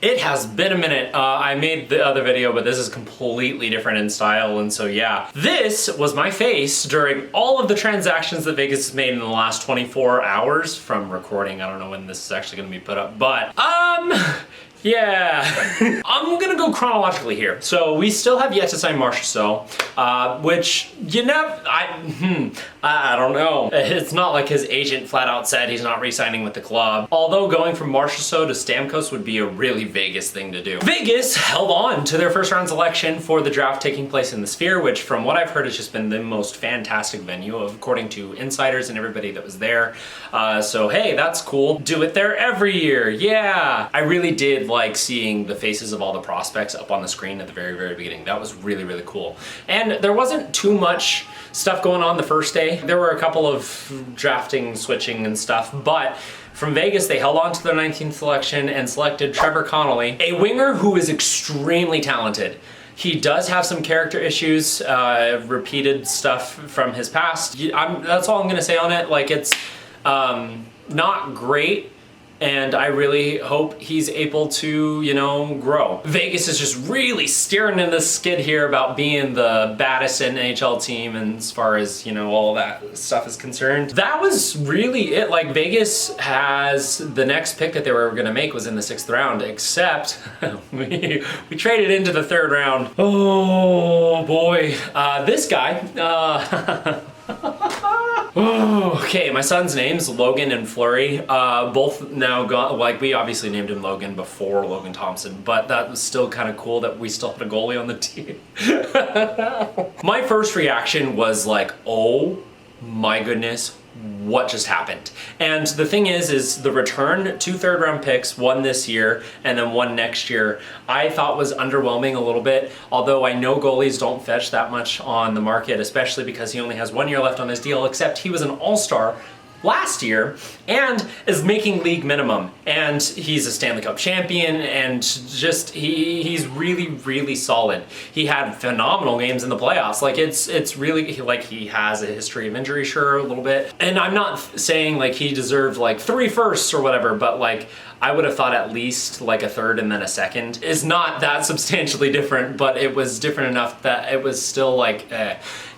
It has been a minute. I made the other video, but this is completely different in style, and so yeah. This was my face during all of the transactions that Vegas has made in the last 24 hours from recording. I don't know when this is actually gonna be put up, but yeah. I'm gonna go chronologically here. So we still have yet to sign Marchessault, which, you know, I don't know. It's not like his agent flat out said he's not re-signing with the club. Although going from Marchessault to Stamkos would be a really Vegas thing to do. Vegas held on to their first round selection for the draft taking place in the Sphere, which from what I've heard has just been the most fantastic venue, according to insiders and everybody that was there. So hey, that's cool. Do it there every year, yeah. I really did like seeing the faces of all the prospects up on the screen at the very, very beginning. That was really, really cool. And there wasn't too much stuff going on the first day. There were a couple of drafting, switching and stuff, but from Vegas, they held on to their 19th selection and selected Trevor Connolly, a winger who is extremely talented. He does have some character issues, repeated stuff from his past. That's all I'm gonna say on it. Like, it's not great, and I really hope he's able to, you know, grow. Vegas is just really steering in the skid here about being the baddest NHL team, and as far as, you know, all that stuff is concerned. That was really it. Like, Vegas has the next pick that they were gonna make was in the 6th round, except we traded into the 3rd round. Oh boy, this guy, okay, my son's name's Logan and Fleury. Both now gone. Like, we obviously named him Logan before Logan Thompson, but that was still kind of cool that we still had a goalie on the team. My first reaction was like, oh my goodness, what just happened? And the thing is the return 2 3rd round picks, one this year and then one next year, I thought was underwhelming a little bit, although I know goalies don't fetch that much on the market, especially because he only has 1 year left on his deal, except he was an all-star last year and is making league minimum, and he's a Stanley Cup champion, and just he's really, really solid. He had phenomenal games in the playoffs. Like, it's really, like, he has a history of injury, sure, a little bit, and I'm not saying like he deserved like 3 firsts or whatever, but like I would have thought at least like a 3rd and then a 2nd is not that substantially different, but it was different enough that it was still like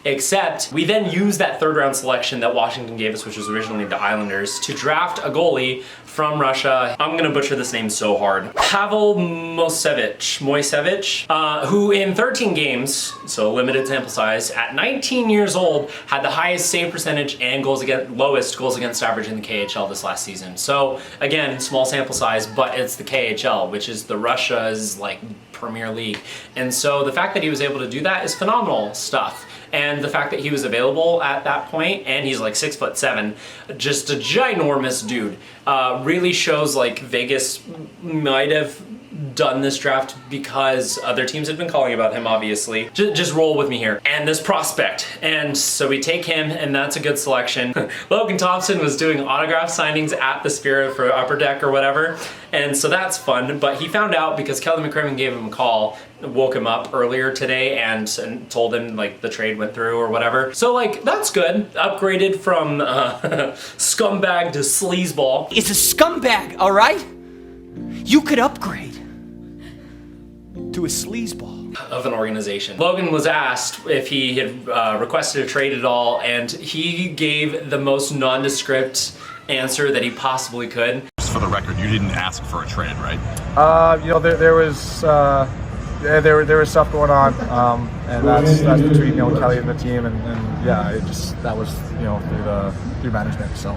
except we then used that 3rd round selection that Washington gave us, which was originally the Islanders, to draft a goalie from Russia. I'm gonna butcher this name so hard. Pavel Moisevich, who in 13 games, so limited sample size, at 19 years old, had the highest save percentage and lowest goals against average in the KHL this last season. So again, small sample size, but it's the KHL, which is the Russia's like Premier League. And so the fact that he was able to do that is phenomenal stuff. And the fact that he was available at that point, and he's like 6'7", just a ginormous dude, really shows like Vegas might have done this draft because other teams had been calling about him, obviously. Just roll with me here. And this prospect. And so we take him, and that's a good selection. Logan Thompson was doing autograph signings at the Sphere for Upper Deck or whatever. And so that's fun, but he found out because Kelly McCrimmon gave him a call, woke him up earlier today and told him like the trade went through or whatever. So like, that's good. Upgraded from scumbag to sleazeball. It's a scumbag, all right? You could upgrade to a sleazeball of an organization. Logan was asked if he had requested a trade at all, and he gave the most nondescript answer that he possibly could. Just for the record, you didn't ask for a trade, right? You know, there was stuff going on, and that's between, you know, Kelly and the team, and yeah, that was, you know, through management. So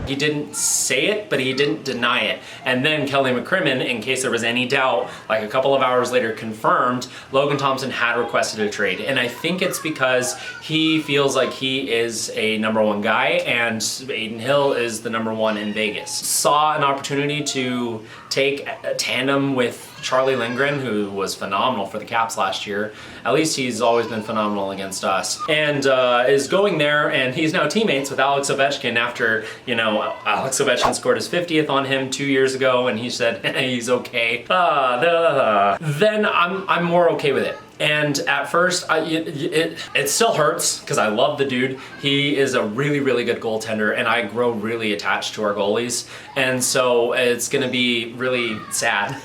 he didn't say it, but he didn't deny it. And then Kelly McCrimmon, in case there was any doubt, like a couple of hours later confirmed Logan Thompson had requested a trade. And I think it's because he feels like he is a #1 guy and Adin Hill is the #1 in Vegas. Saw an opportunity to take a tandem with Charlie Lindgren, who was phenomenal for the Caps last year. At least he's always been phenomenal against us. And is going there, and he's now teammates with Alex Ovechkin after, you know, Alex Ovechkin scored his 50th on him 2 years ago, and he said he's okay. Then I'm more okay with it. And at first, it still hurts because I love the dude. He is a really, really good goaltender, and I grow really attached to our goalies. And so it's gonna be really sad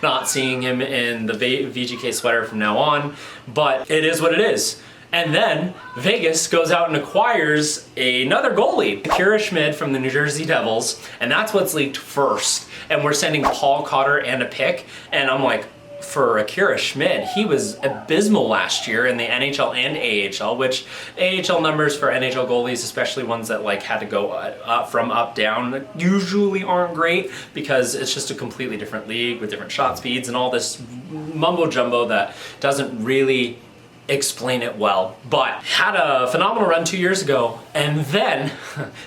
not seeing him in the VGK sweater from now on, but it is what it is. And then Vegas goes out and acquires another goalie, Akira Schmid from the New Jersey Devils, and that's what's leaked first. And we're sending Paul Cotter and a pick, and I'm like, for Akira Schmid, he was abysmal last year in the NHL and AHL, which AHL numbers for NHL goalies, especially ones that like had to go up down, usually aren't great because it's just a completely different league with different shot speeds and all this mumbo jumbo that doesn't really explain it well, but had a phenomenal run 2 years ago. And then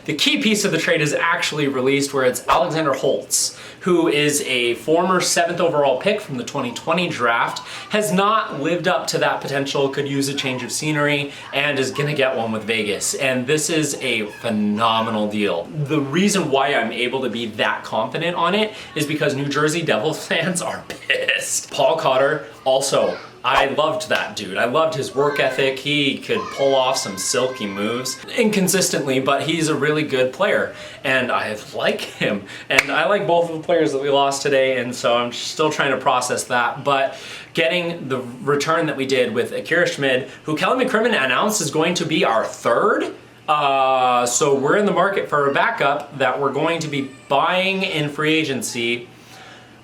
the key piece of the trade is actually released, where it's Alexander Holtz, who is a former 7th overall pick from the 2020 draft, has not lived up to that potential, could use a change of scenery, and is gonna get one with Vegas. And this is a phenomenal deal. The reason why I'm able to be that confident on it is because New Jersey Devil fans are pissed. Paul Cotter also, I loved that dude. I loved his work ethic. He could pull off some silky moves inconsistently, but he's a really good player, and I like him. And I like both of the players that we lost today, and so I'm still trying to process that. But getting the return that we did with Akira Schmid, who Kelly McCrimmon announced is going to be our third. So we're in the market for a backup that we're going to be buying in free agency,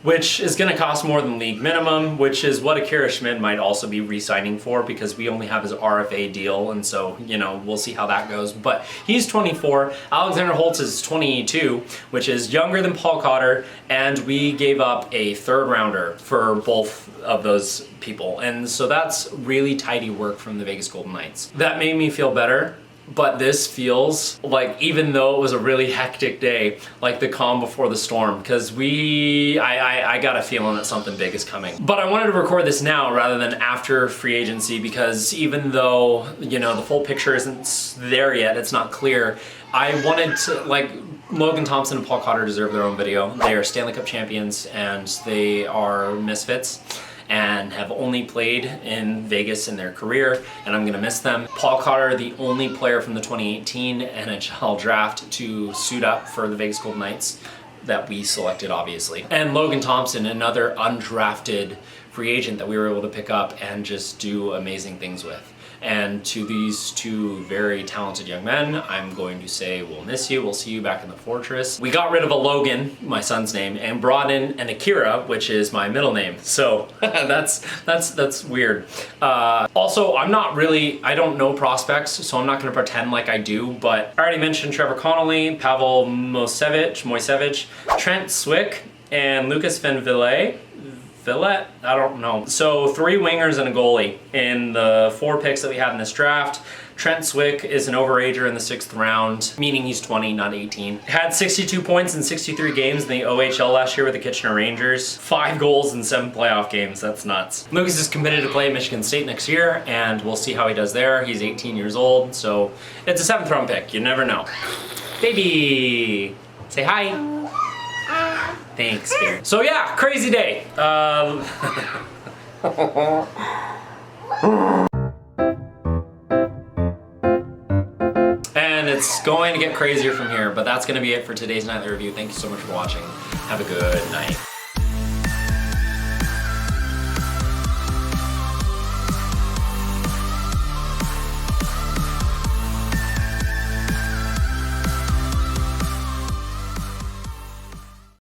which is going to cost more than league minimum, which is what Akira Schmid might also be re-signing for, because we only have his RFA deal, and so, you know, we'll see how that goes. But he's 24, Alexander Holtz is 22, which is younger than Paul Cotter, and we gave up a 3rd rounder for both of those people. And so that's really tidy work from the Vegas Golden Knights. That made me feel better. But this feels like, even though it was a really hectic day, like the calm before the storm, because I got a feeling that something big is coming. But I wanted to record this now rather than after free agency, because even though, you know, the full picture isn't there yet, it's not clear, I wanted to, like, Logan Thompson and Paul Cotter deserve their own video. They are Stanley Cup champions, and they are misfits and have only played in Vegas in their career, and I'm gonna miss them. Paul Cotter, the only player from the 2018 NHL draft to suit up for the Vegas Golden Knights that we selected, obviously. And Logan Thompson, another undrafted free agent that we were able to pick up and just do amazing things with. And to these two very talented young men, I'm going to say we'll miss you. We'll see you back in the fortress. We got rid of a Logan, my son's name, and brought in an Akira, which is my middle name. So that's weird. Also, I don't know prospects, so I'm not gonna pretend like I do, but I already mentioned Trevor Connolly, Pavel Moisevich, Trent Swick, and Lucas Van Villette? I don't know. So 3 wingers and a goalie in the 4 picks that we had in this draft. Trent Swick is an overager in the 6th round, meaning he's 20, not 18. Had 62 points in 63 games in the OHL last year with the Kitchener Rangers. 5 goals in 7 playoff games, that's nuts. Lucas is committed to play at Michigan State next year, and we'll see how he does there. He's 18 years old, so it's a 7th round pick, you never know. Baby, say hi. Thanks, dear. So yeah, crazy day. And it's going to get crazier from here, but that's going to be it for today's nightly review. Thank you so much for watching. Have a good night.